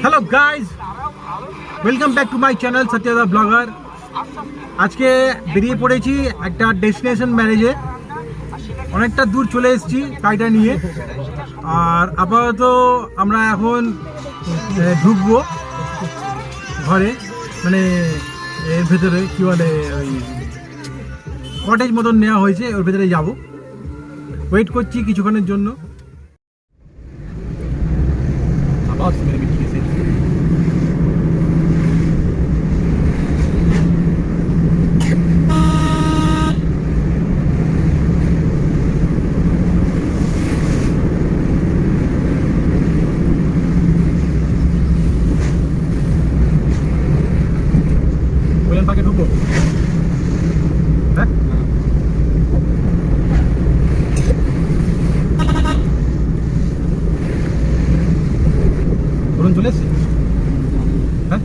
Hello guys, welcome back to my channel সত্যদা blogger. আজকে বেরিয়ে পড়েছি একটা ডেস্টিনেশন ম্যারেজে। অনেকটা দূর চলে এসেছি গাড়িটা নিয়ে, আর আপাতত আমরা এখন ঢুকবো ঘরে, মানে এর ভেতরে কি বলে ওই কটেজ মতন নেওয়া হয়েছে, ওর ভেতরে যাব। ওয়েট করছি কিছুক্ষণের জন্য। পাকে ঢুকবো, হ্যাঁ বলুন, চলে এসছি। হ্যাঁ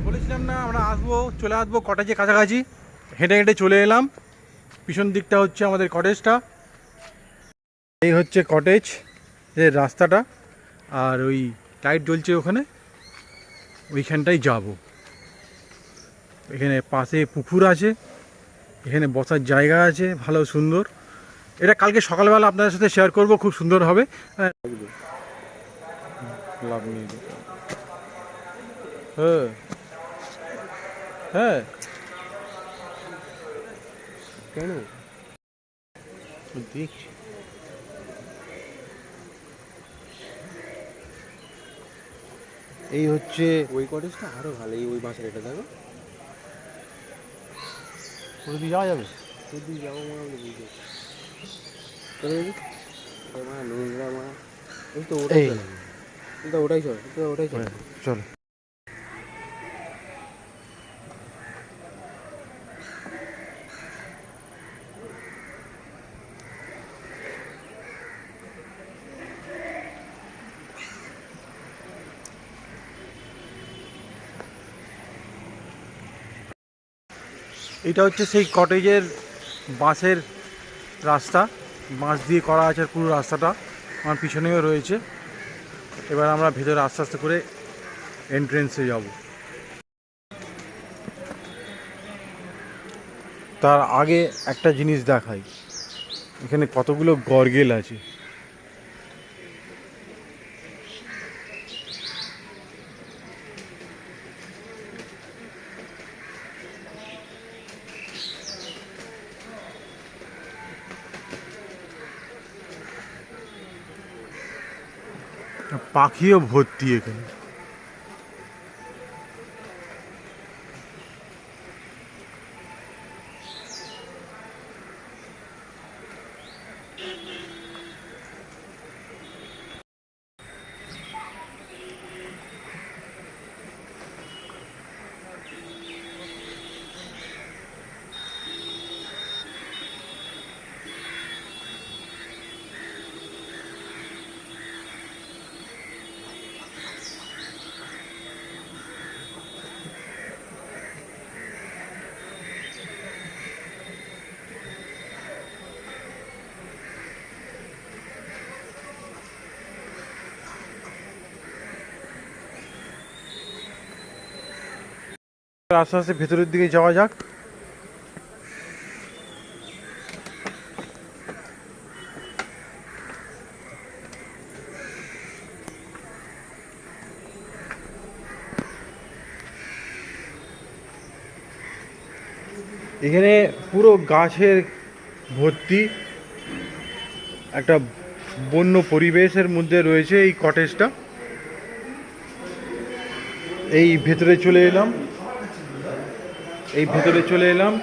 বলেছিলাম না আমরা চলে আসবো কটেজের কাছাকাছি। হেঁটে হেঁটে চলে এলাম। পিছন দিকটা হচ্ছে আমাদের কটেজটা। এই হচ্ছে কটেজ এর রাস্তাটা, আর ওই লাইট জ্বলছে ওখানে, ওইখানটাই যাব। এখানে পাশে পুকুর আছে, এখানে বসার জায়গা আছে ভালো সুন্দর। এটা কালকে সকালবেলা আপনাদের সাথে শেয়ার করব, খুব সুন্দর হবে। হ্যাঁ হ্যাঁ, কেন দেখছি। এই হচ্ছে ওই কটেজটা আরো ভালো, ওই বাসার এটা দেখো, ওই দিকে যাওয়া যাবে। যদি যাবো মনে হলো বুঝে মা নোংরা মা, এই তো ওটাই চলে, ওটাই চলে, ওটাই চলে, চলো। এটা হচ্ছে সেই কটেজের বাঁশের রাস্তা, বাঁশ দিয়ে করা আছে পুরো রাস্তাটা, আমার পিছনেও রয়েছে। এবার আমরা ভেতরে আস্তে আস্তে করে এন্ট্রেন্সে যাব। তার আগে একটা জিনিস দেখাই, এখানে কতগুলো গরগেল আছে। পাখিও ভর্তি এখানে। আস্তে আস্তে ভেতরের দিকে যাওয়া যাক। এখানে পুরো গাছের ভর্তি, একটা বন্য পরিবেশের মধ্যে রয়েছে এই কটেজটা। এই ভেতরে চলে এলাম,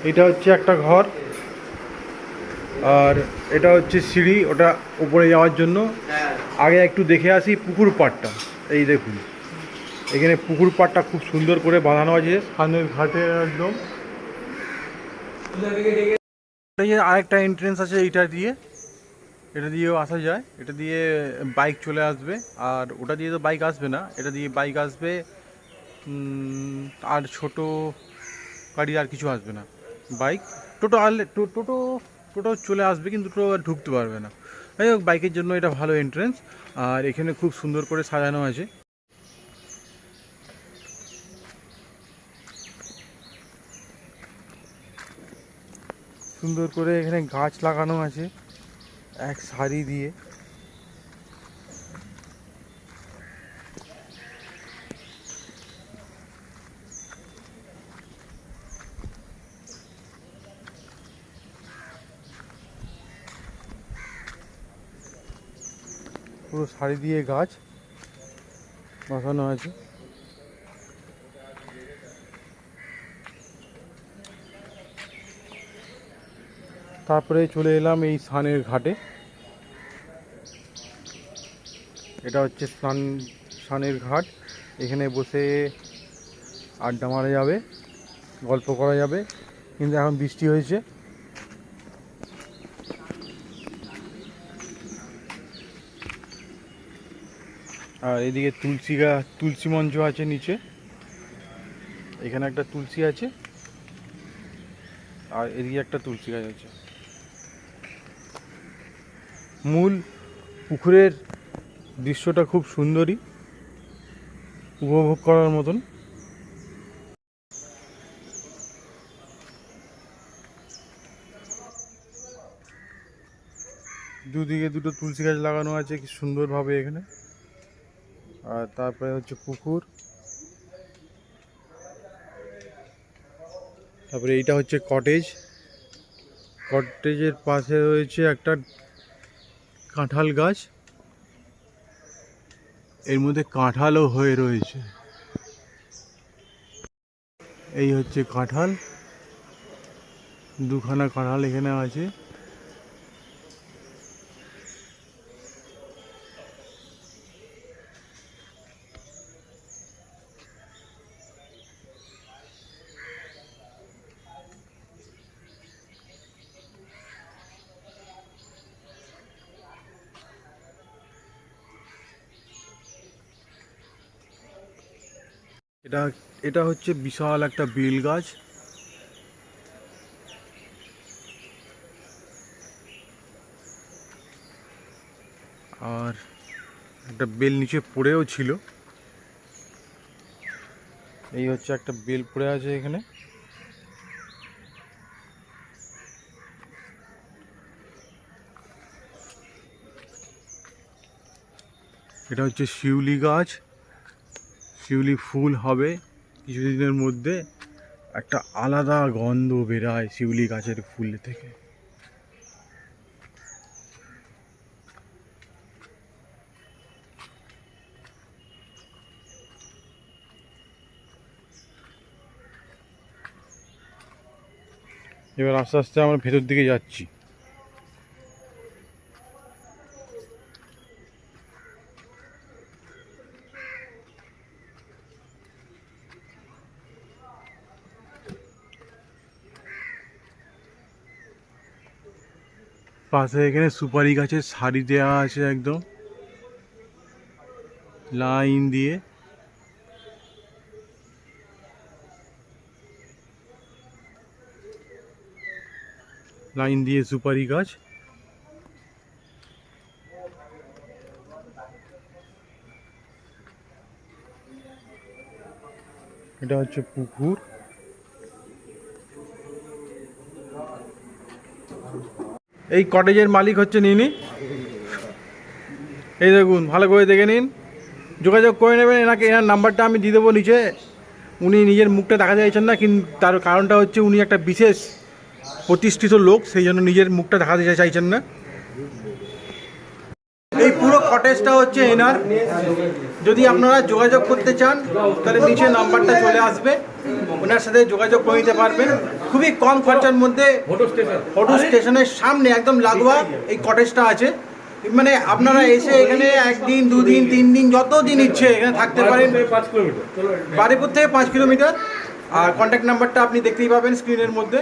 এটা হচ্ছে একটা ঘর, আর এটা হচ্ছে সিঁড়ি ওটা উপরে যাওয়ার জন্য। আগে একটু দেখে আসি পুকুর পাড়টা। এই দেখুন এখানে পুকুর পাড়টা খুব সুন্দর করে বাঁধানো আছে সামনের ঘাটে একদম। আরেকটা এন্ট্রেন্স আছে এটা দিয়েও আসা যায়। এটা দিয়ে বাইক চলে আসবে, আর ওটা দিয়ে তো বাইক আসবে না, এটা দিয়ে বাইক আসবে আর ছোট গাড়ি আর কিছু আসবে না। বাইক টোটো আসলে টোটো চলে আসবে, কিন্তু টোটো আর ঢুকতে পারবে না। যাই হোক, বাইকের জন্য এটা ভালো এন্ট্রেন্স। আর এখানে খুব সুন্দর করে সাজানো আছে। সুন্দর করে এখানে গাছ লাগানো আছে এক সারি দিয়ে। পুরো সারি দিয়ে গাছ বসানো আছে। তারপরে চলে এলাম এই স্নানের ঘাটে। এটা হচ্ছে স্নানের ঘাট। এখানে বসে আড্ডা মারা যাবে, গল্প করা যাবে, কিন্তু এখন বৃষ্টি হয়েছে। আর এদিকে তুলসী মঞ্চ আছে নিচে, এখানে একটা তুলসী আছে, আর এদিকে একটা তুলসী গাছ আছে। মূল পুকুরের দৃশ্যটা খুব সুন্দরই, উপভোগ করার মতন। দুদিকে দুটো তুলসী গাছ লাগানো আছে কি সুন্দরভাবে এখানে। আর তারপরে হচ্ছে পুকুর, তারপরে এইটা হচ্ছে কটেজের পাশে রয়েছে একটা কাঁঠাল গাছ, এর মধ্যে কাঁঠালও হয়ে রয়েছে। এই হচ্ছে কাঁঠাল, দুখানা কাঁঠাল এখানে আছে। এটা হচ্ছে বিশাল একটা বেল গাছ। আর একটা বেল নিচে পড়েও ছিল। এই হচ্ছে একটা বেল পড়ে আছে এখানে। এটা হচ্ছে শিউলি গাছ, শিউলি ফুল হবে কিছুদিনের মধ্যে। একটা আলাদা গন্ধ বেরায় শিউলি গাছের ফুল থেকে। এবার আস্তে আস্তে আমরা ভেতর দিকে যাচ্ছি। পাশে এখানে সুপারি গাছের সারি দেওয়া আছে একদম লাইন দিয়ে। সুপারি গাছ। এটা হচ্ছে পুকুর। এই কটেজের মালিক হচ্ছে নিনি। এই দেখুন, ভালো করে দেখে নিন, যোগাযোগ করে নেবেন এনাকে। এনার নাম্বারটা আমি দিয়ে দেবো নিচে উনি নিজের মুখটা দেখা চাইছেন না, কিন্তু তার কারণটা হচ্ছে উনি একটা বিশেষ প্রতিষ্ঠিত লোক, সেই জন্য নিজের মুখটা দেখা দিতে চাইছেন না। এই পুরো কটেজটা হচ্ছে এনার। যদি আপনারা যোগাযোগ করতে চান তাহলে নিচে নাম্বারটা চলে আসবে, ওনার সাথে যোগাযোগ করে নিতে পারবেন। খুবই কম খরচার মধ্যে ফটো স্টেশনের সামনে একদম লাগোয়া এই কটেজটা আছে। মানে আপনারা এসে এখানে 1 দিন 2 দিন 3 দিন যত দিন ইচ্ছে এখানে থাকতে পারেন। বারুইপুর থেকে 5 কিলোমিটার। আর কন্ট্যাক্ট নাম্বারটা আপনি দেখতেই পাবেন স্ক্রিনের মধ্যে।